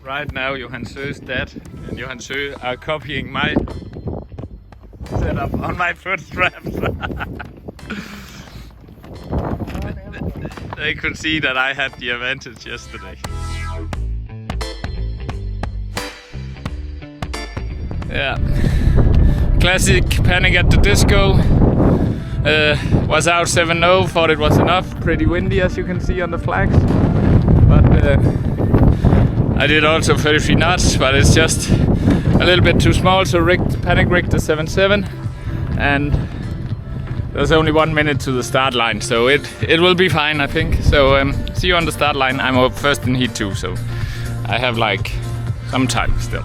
Right now Johan Sø's dead and Johan Sø are copying my setup on my foot straps. They could see that I had the advantage yesterday. Yeah, classic Panic at the Disco. Was out 7-0, thought it was enough. Pretty windy as you can see on the flags. But I did also 33 knots, but it's just a little bit too small, so panic rigged the 7.7, and there's only 1 minute to the start line, so it will be fine, I think. So see you on the start line. I'm up first in heat 2, so I have like some time still.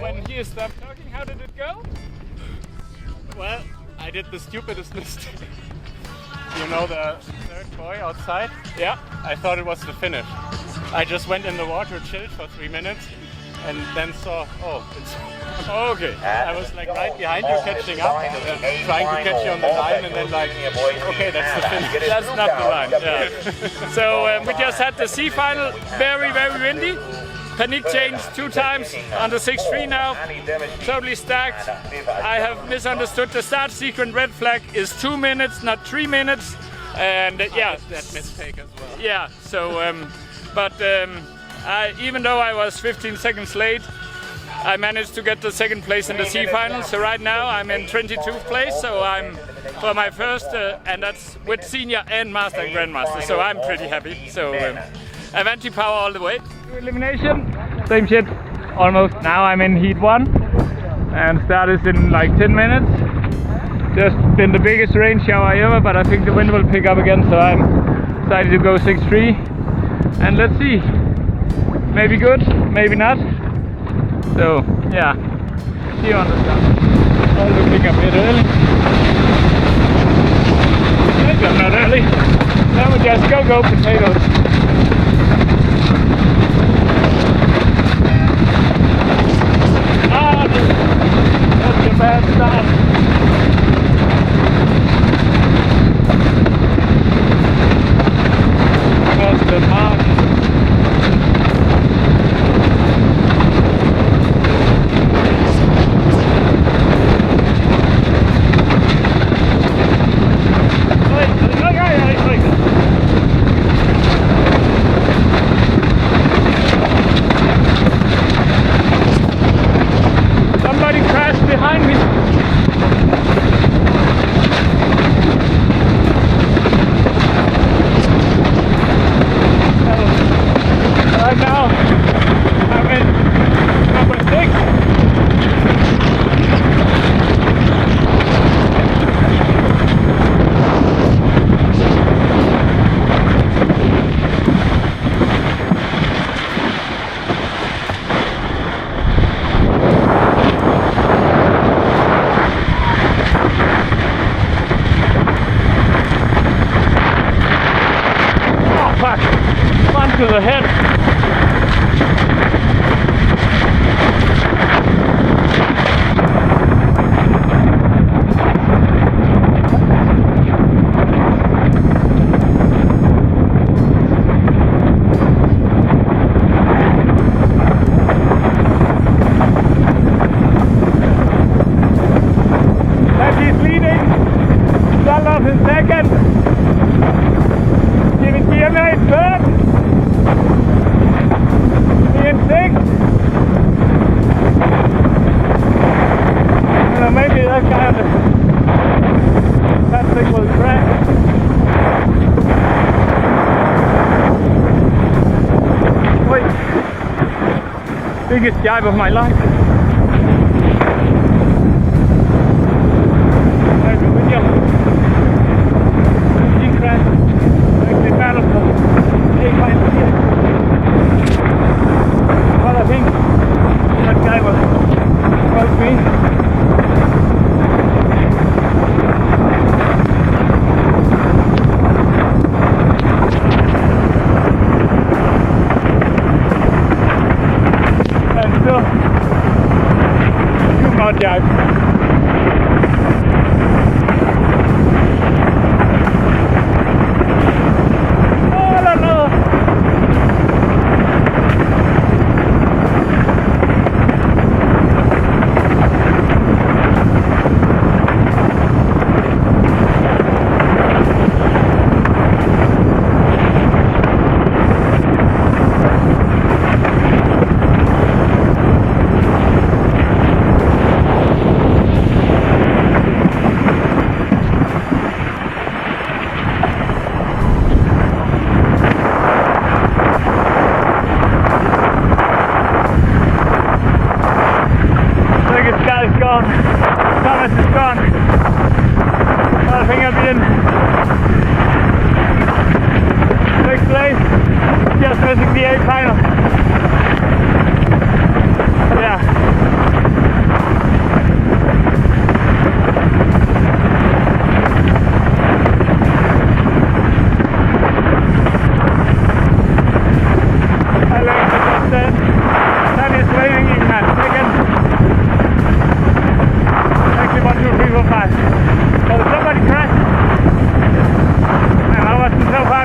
When he stopped talking, how did it go? Well, I did the stupidest mistake. You know the third buoy outside? Yeah. I thought it was the finish. I just went in the water, chilled for 3 minutes, and then saw, oh, it's okay. I was like right behind you, catching up, trying to catch you on the line, and then like, okay, that's the finish. That's not the line. Yeah. So we just had the sea final, very, very windy. Panic changed 2 times on the 6.3 now, totally stacked. I have misunderstood the start sequence. Red flag is 2 minutes, not 3 minutes, and yeah, that mistake as well. Yeah. So, even though I was 15 seconds late, I managed to get the 2nd place in the sea final. So right now I'm in 22th place. So I'm for my first, and that's with senior and master and grandmaster. So I'm pretty happy. So. Avanti power all the way. Elimination, same shit, almost. Now I'm in heat 1 and start is in like 10 minutes. Just been the biggest rain shower ever, but I think the wind will pick up again, so I'm decided to go 6.3 and let's see, maybe good, maybe not. So yeah, see you on the start. Oh, looking a bit early. Maybe I'm not early. Then we just go potatoes. That's a bad start. That's the mark. Somebody crashed behind me. Right now, I'm in number 6. To the head. He's leading. Charles in 2nd. Giving Kiana in 3rd. In 6th. Maybe that guy on that thing will crash. Wait. Biggest jibe of my life. There's a video. He crashed. Actually battled for 8 years. Well, I think that guy was me.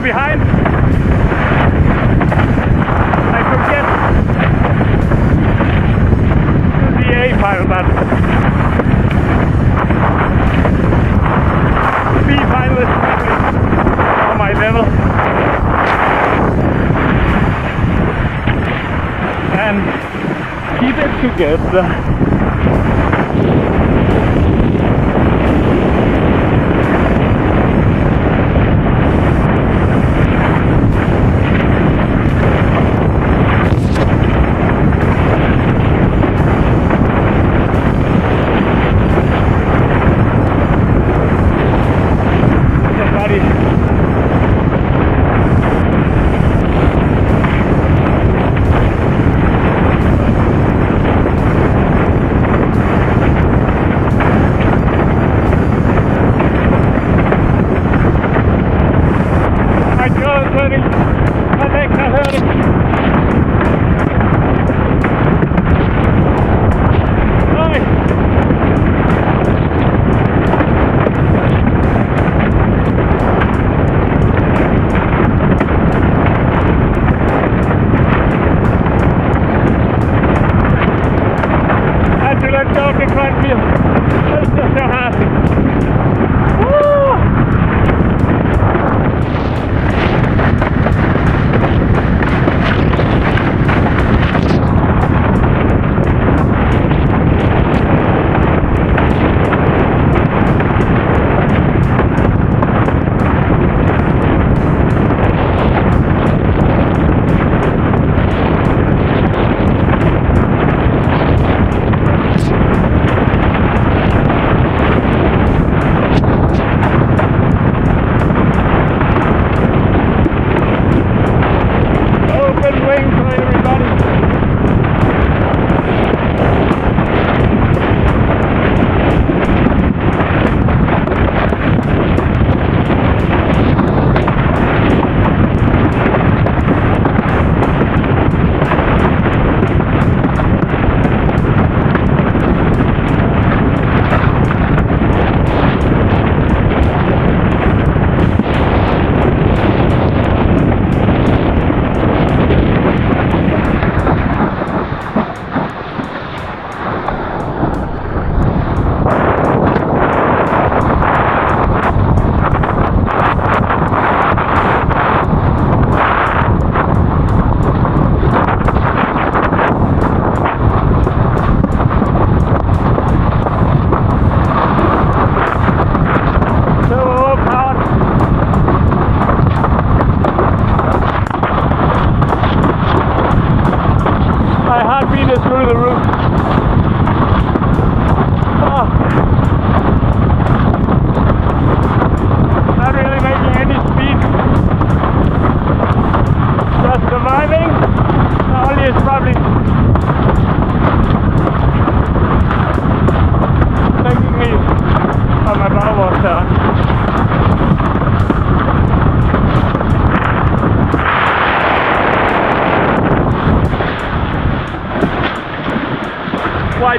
far behind. I could get to the A final, but B final is on my level. And keep it together.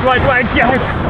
Wide, yes!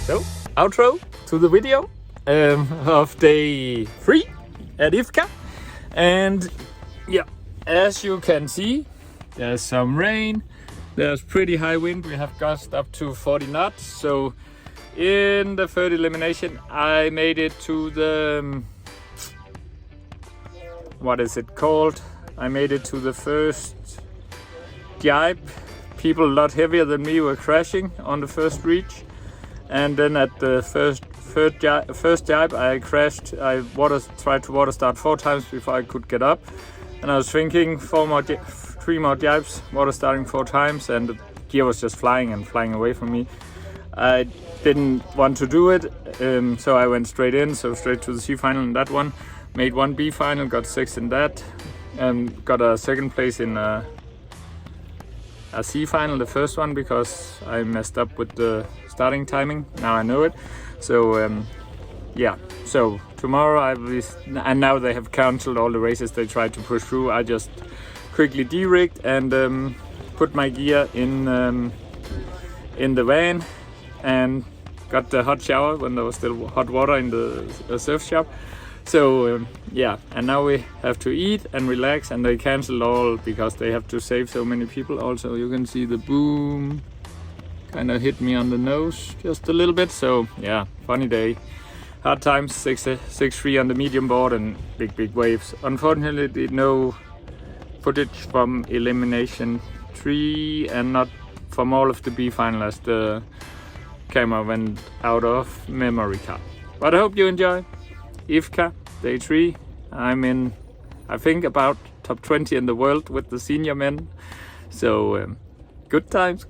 So, outro to the video of day 3 at IFCA. And yeah, as you can see, there's some rain, there's pretty high wind, we have gusts up to 40 knots. So in the third elimination, I made it to the, what is it called? I made it to the first jibe. People a lot heavier than me were crashing on the first reach. And then at the first jibe I crashed. I tried to water start 4 times before I could get up. And I was thinking 3 more jibes, water starting 4 times, and the gear was just flying away from me. I didn't want to do it, so I went straight to the C final in that one. Made 1 B final, got 6th in that, and got a 2nd place in a C final, the first one, because I messed up with the starting timing. Now I know it. So yeah, so tomorrow and now they have cancelled all the races they tried to push through. I just quickly de-rigged and put my gear in the van and got the hot shower when there was still hot water in the surf shop. So yeah, and now we have to eat and relax, and they cancelled all because they have to save so many people. Also, you can see the boom kind of hit me on the nose just a little bit. So yeah, funny day. Hard times, 6-3 on the medium board and big waves. Unfortunately, no footage from Elimination 3 and not from all of the B final as the camera went out of memory card. But I hope you enjoy. IFCA, day 3. I'm in, I think, about top 20 in the world with the senior men. So good times.